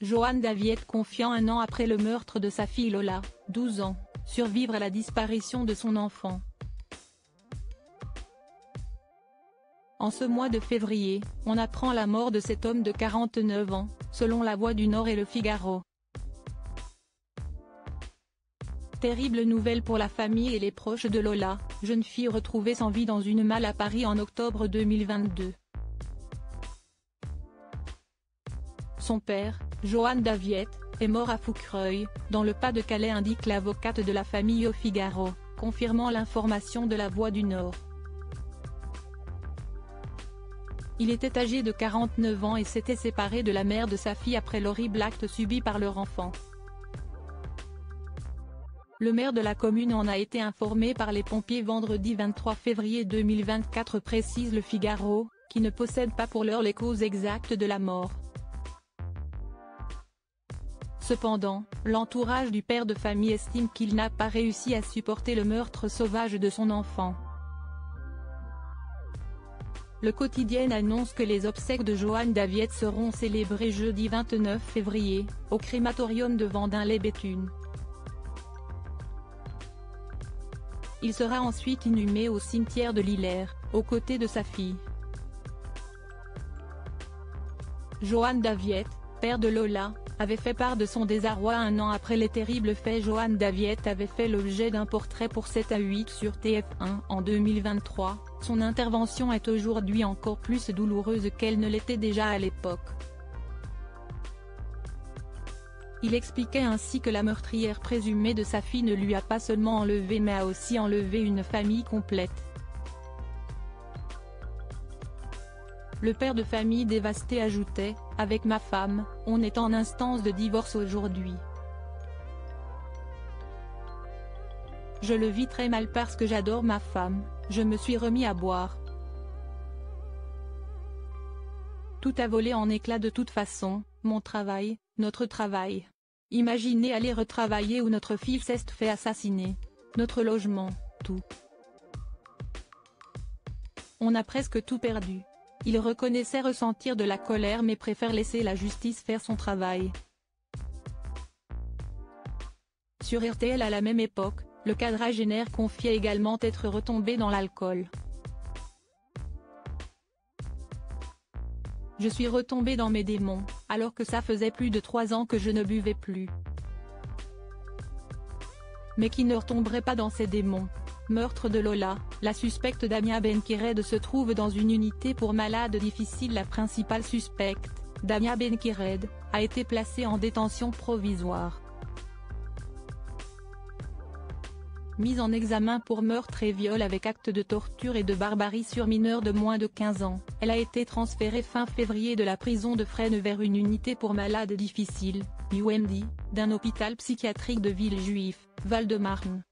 Johanne Daviette confiant un an après le meurtre de sa fille Lola, 12 ans, survivre à la disparition de son enfant. En ce mois de février, on apprend la mort de cet homme de 49 ans, selon La Voix du Nord et Le Figaro. Terrible nouvelle pour la famille et les proches de Lola, jeune fille retrouvée sans vie dans une malle à Paris en octobre 2022. Son père, Johanne Daviette, est mort à Foucreuil, dans le Pas-de-Calais, indique l'avocate de la famille au Figaro, confirmant l'information de La Voix du Nord. Il était âgé de 49 ans et s'était séparé de la mère de sa fille après l'horrible acte subi par leur enfant. Le maire de la commune en a été informé par les pompiers vendredi 23 février 2024, précise Le Figaro, qui ne possède pas pour l'heure les causes exactes de la mort. Cependant, l'entourage du père de famille estime qu'il n'a pas réussi à supporter le meurtre sauvage de son enfant. Le quotidien annonce que les obsèques de Johanne Daviette seront célébrées jeudi 29 février, au crématorium de Vendin-les-Béthunes. Il sera ensuite inhumé au cimetière de l'Hilaire, aux côtés de sa fille. Johanne Daviette, père de Lola, avait fait part de son désarroi un an après les terribles faits. Johanne Daviette avait fait l'objet d'un portrait pour 7 à 8 sur TF1 en 2023, son intervention est aujourd'hui encore plus douloureuse qu'elle ne l'était déjà à l'époque. Il expliquait ainsi que la meurtrière présumée de sa fille ne lui a pas seulement enlevé mais a aussi enlevé une famille complète. Le père de famille dévasté ajoutait, « Avec ma femme, on est en instance de divorce aujourd'hui. Je le vis très mal parce que j'adore ma femme, je me suis remis à boire. Tout a volé en éclats de toute façon, mon travail, notre travail. Imaginez aller retravailler où notre fille s'est fait assassiner. Notre logement, tout. On a presque tout perdu. » Il reconnaissait ressentir de la colère mais préfère laisser la justice faire son travail. Sur RTL à la même époque, le quadragénaire confiait également être retombé dans l'alcool. « Je suis retombé dans mes démons, alors que ça faisait plus de 3 ans que je ne buvais plus. Mais qui ne retomberait pas dans ces démons ? » Meurtre de Lola, la suspecte Damia Benkired se trouve dans une unité pour malades difficiles. La principale suspecte, Damia Benkired, a été placée en détention provisoire. Mise en examen pour meurtre et viol avec acte de torture et de barbarie sur mineur de moins de 15 ans, elle a été transférée fin février de la prison de Fresnes vers une unité pour malades difficiles, UMD, d'un hôpital psychiatrique de Villejuif, Val-de-Marne.